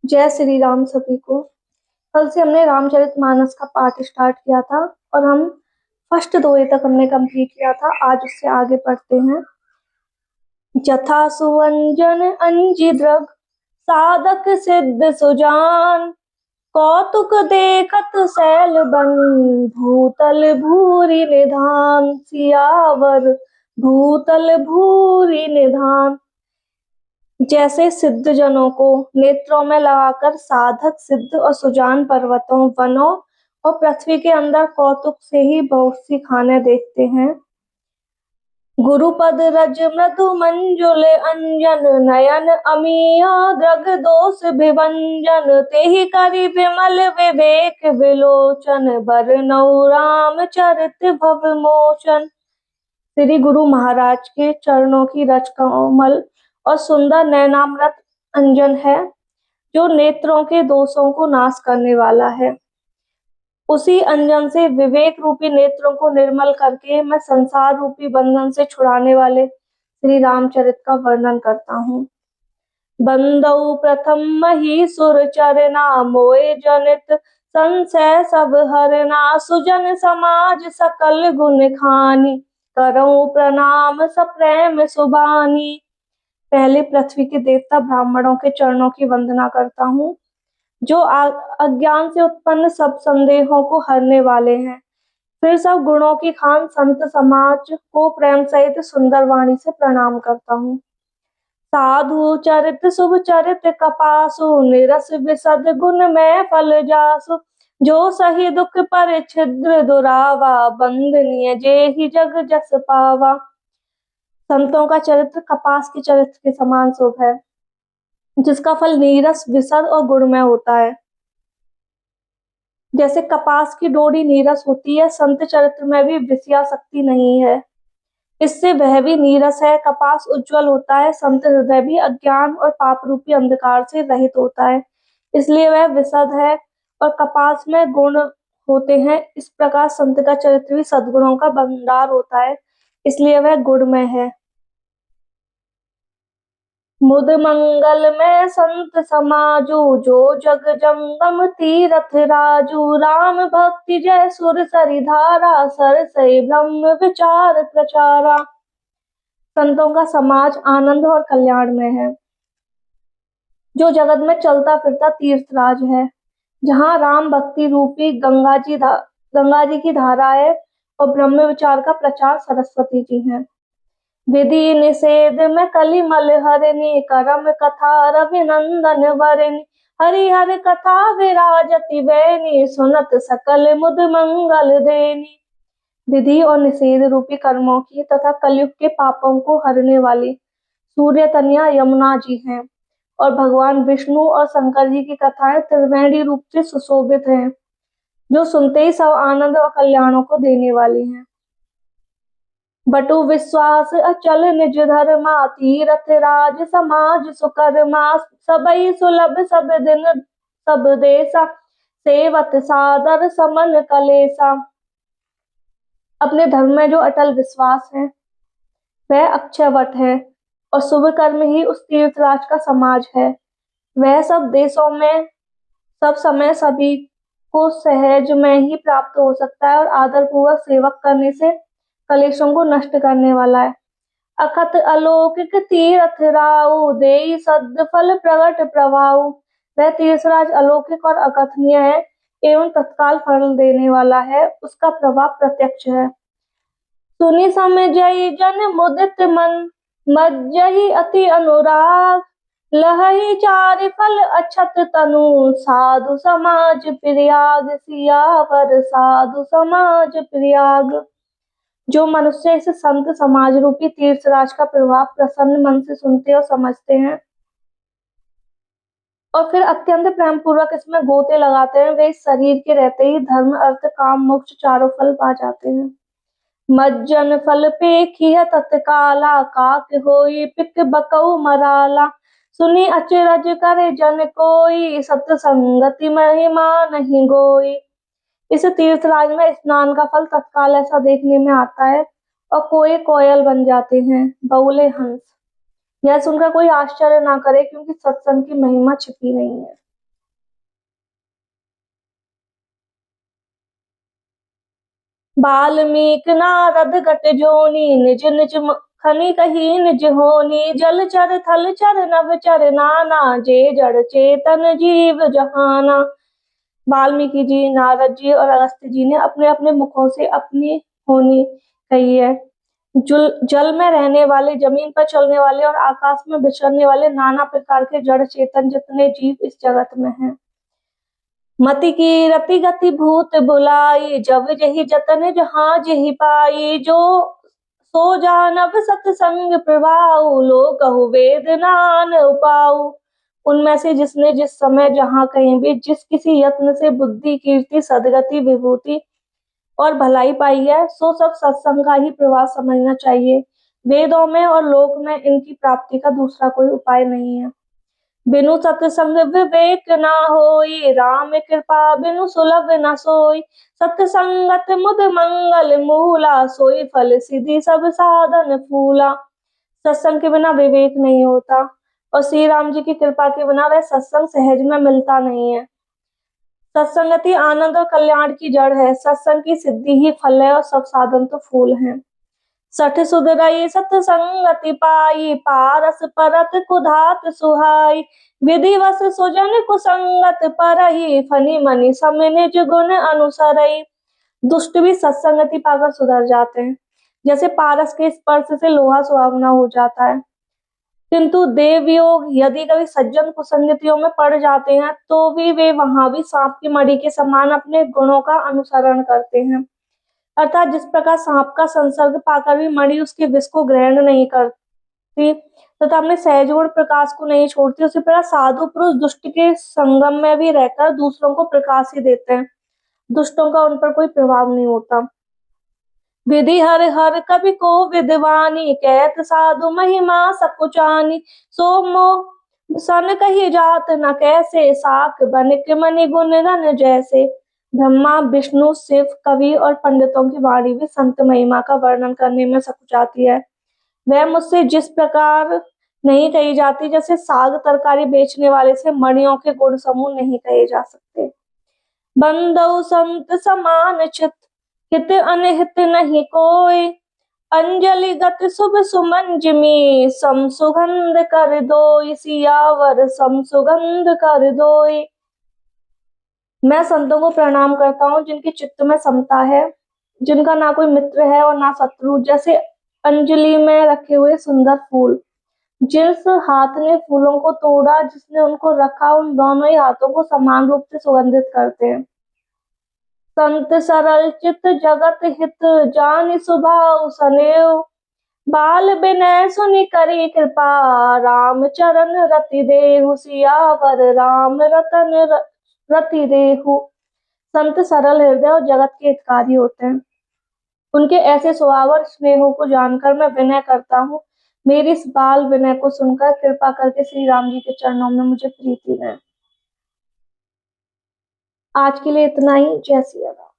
जय श्री राम सभी को। कल से हमने रामचरितमानस का पाठ स्टार्ट किया था और हम फर्स्ट दोहे तक हमने कंप्लीट किया था। आज उससे आगे पढ़ते हैं। जथा सुवंजन अंजी द्रग साधक सिद्ध सुजान, कौतुक देखत सैल बन भूतल भूरि निधान। सियावर भूतल भूरि निधान। जैसे सिद्ध जनों को नेत्रों में लगाकर साधक सिद्ध और सुजान पर्वतों, वनों और पृथ्वी के अंदर कौतुक से ही बहुत सी खाने देखते हैं। गुरुपद रज मृदु मंजुल अंजन, नयन अमीय द्रग दोष विभंजन। तेहि करि विमल विवेक विलोचन, बरनउँ राम चरित भव मोचन। श्री गुरु महाराज के चरणों की रज कमल और सुंदर नैनामृत अंजन है, जो नेत्रों के दोषों को नाश करने वाला है। उसी अंजन से विवेक रूपी नेत्रों को निर्मल करके मैं संसार रूपी बंधन से छुड़ाने वाले श्री रामचरित का वर्णन करता हूँ। बंदौ प्रथम मही सुर चरना, मोए जनित संशय सब हरना। सुजन समाज सकल गुण खानी, करऊं प्रणाम सप्रेम सुबानी। पहले पृथ्वी के देवता ब्राह्मणों के चरणों की वंदना करता हूँ, जो अज्ञान से उत्पन्न सब संदेहों को हरने वाले हैं। फिर सब गुणों की खान संत समाज को प्रेम सहित सुंदर वाणी से प्रणाम करता हूँ। साधु चरित शुभ चरित कपासु, निरस विशद गुण में फल जासु। जो सही दुख पर छिद्र दुरावा, बंधनीय जेहि जग जस पावा। संतों का चरित्र कपास के चरित्र के समान शुभ है, जिसका फल नीरस विशद और गुणमय होता है। जैसे कपास की डोरी नीरस होती है, संत चरित्र में भी विषया शक्ति नहीं है, इससे वह भी नीरस है। कपास उज्जवल होता है, संत हृदय भी अज्ञान और पाप रूपी अंधकार से रहित होता है, इसलिए वह विशद है। और कपास में गुण होते हैं, इस प्रकार संत का चरित्र भी सद्गुणों का भंडार होता है, इसलिए वह गुणमय है। मुद मंगल में संत समाजू, जो जग जंगम तीरथ राजू। राम भक्ति जय सुर सरिधारा, सरसई ब्रह्म विचार प्रचारा। संतों का समाज आनंद और कल्याण में है, जो जगत में चलता फिरता तीर्थराज है, जहाँ राम भक्ति रूपी गंगा जी की धारा है और ब्रह्म विचार का प्रचार सरस्वती जी हैं। विधि निषेध में कलिमल हरिणी, करम कथा रविनंदन वरिणी। हरिहर कथा विराजति बैनी, सुनत सकल मुद मंगल देनी। विधि और निषेध रूपी कर्मों की तथा कलयुग के पापों को हरने वाली सूर्य तनया यमुना जी हैं, और भगवान विष्णु और शंकर जी की कथाएं त्रिवेणी रूप से सुशोभित हैं, जो सुनते ही सब आनंद और कल्याणों को देने वाली हैं। बटु विश्वास अचल निज धर्मा, तीरथ राज समाज सुकर्मा। सबई सुलभ सब दिन सब देसा, सेवत सादर समन कलेसा। अपने धर्म में जो अटल विश्वास है, वह अक्षय वट है, और शुभ कर्म ही उस तीर्थराज का समाज है। वह सब देशों में सब समय सभी को सहज में ही प्राप्त हो सकता है, और आदर पूर्वक सेवक करने से कलेशों को नष्ट करने वाला है। अखत अलौकिक तीर्थ राउ, देई सद फल प्रगट प्रभाऊ। वह तीर्थराज अलौकिक और अकथनीय है एवं तत्काल फल देने वाला है, उसका प्रभाव प्रत्यक्ष है। सुनि समझई जन मुदित मन, मज्जहि अति अनुराग। लहई चारि फल अछत तनु, साधु समाज प्रियाग। सियावर साधु समाज प्रियाग। जो मनुष्य इस संत समाज रूपी तीर्थराज का प्रभाव प्रसन्न मन से सुनते और समझते हैं, और फिर अत्यंत प्रेम पूर्वक इसमें गोते लगाते हैं, वे इस शरीर के रहते ही धर्म अर्थ काम मोक्ष चारों फल पा जाते हैं। मज्जन फल पेखिय तत्काला, काक होई पिक बकऊ मराला। सुनी अचरज करे जन कोई, सत्संगति महिमा नहीं गोई। इस तीर्थराज में स्नान का फल तत्काल ऐसा देखने में आता है, और कोई कोयल बन जाते हैं, बगुले हंस। यह सुनकर कोई आश्चर्य ना करे, क्योंकि सत्संग की महिमा छिपी नहीं है। बाल्मीक नारद गट जोनी, निज निज खनि कही निज होनी। जल चर थल चर नभ चर नाना, जे जड़ चेतन जीव जहाना। वाल्मीकि जी, नारद जी और अगस्त्य जी ने अपने अपने मुखों से अपनी होनी कही है। जल में रहने वाले, जमीन पर चलने वाले और आकाश में विचरने वाले नाना प्रकार के जड़ चेतन जितने जीव इस जगत में हैं। मति की रति गति भूत बुलाई, जब जही जतन जहां जही पाई। जो सो जानब सतसंग प्रभाऊ, लोग कहु वेद नान उपाऊ। उनमें से जिसने जिस समय जहां कहीं भी जिस किसी यत्न से बुद्धि कीर्ति सदगति विभूति और भलाई पाई है, सो सब सत्संग का ही प्रभाव समझना चाहिए। वेदों में और लोक में इनकी प्राप्ति का दूसरा कोई उपाय नहीं है। बिनु सत्संग विवेक ना होई, राम कृपा बिनु सुलभ न सोई। सत्संगत मुद मंगल मूला, सोई फल सिद्धि सब साधन फूला। सत्संग के बिना विवेक नहीं होता और श्री राम जी की कृपा के बिना वह सत्संग सहज में मिलता नहीं है। सत्संगति आनंद और कल्याण की जड़ है। सत्संग की सिद्धि ही फल है और सब साधन तो फूल हैं। सठ सुधरई सत्संगति पाई, पारस परत कुधात सुहाई। विधिवस सुजन कुसंगत परही, फनी मनी सम निज गुण अनुसरई। दुष्ट भी सत्संगति पाकर सुधर जाते हैं, जैसे पारस के स्पर्श से लोहा सुहावना हो जाता है। किंतु देवयोग यदि कभी सज्जन कुसंगतियों में पड़ जाते हैं तो भी वे वहां भी सांप की मड़ी के समान अपने गुणों का अनुसरण करते हैं। अर्थात जिस प्रकार सांप का संसर्ग पाकर भी मणि उसके विष को ग्रहण नहीं करती तथा अपने सहज गुण प्रकाश को नहीं छोड़ती, उसी प्रकार साधु पुरुष दुष्ट के संगम में भी रहकर दूसरों को प्रकाश ही देते हैं। दुष्टों का उन पर कोई प्रभाव नहीं होता। विधि हर हर कवि को विद्वानी, कहत साधु महिमा सकुचानी। सो मोह सन कही जात न कैसे, साक बनिक मनि गुण गण जैसे। ब्रह्मा विष्णु शिव कवि और पंडितों की वाणी भी संत महिमा का वर्णन करने में सकुचाती है। वह मुझसे जिस प्रकार नहीं कही जाती, जैसे साग तरकारी बेचने वाले से मणियों के गुण समूह नहीं कहे जा सकते। बंदौ संत समान चित, हित अनहित नहीं कोई। अंजलि गत शुभ सुमन जिमी, सम सुगंध कर दोई। सियावर सम सुगंध कर दोई। मैं संतों को प्रणाम करता हूँ जिनके चित्त में समता है, जिनका ना कोई मित्र है और ना शत्रु। जैसे अंजलि में रखे हुए सुंदर फूल, जिस हाथ ने फूलों को तोड़ा, जिसने उनको रखा, उन दोनों ही हाथों को समान रूप से सुगंधित करते हैं। संत सरल चित जगत हित, जानि सुभाव सनेव। बाल विनय सुनि करी कृपा, राम चरण रति देहु। सियावर राम रतन रति देहु। संत सरल हृदय और जगत के हितकारी होते हैं। उनके ऐसे स्वभाव और स्नेहों को जानकर मैं विनय करता हूँ। मेरी इस बाल विनय को सुनकर कृपा करके श्री राम जी के चरणों में मुझे प्रीति दें। आज के लिए इतना ही। जय सिया राम।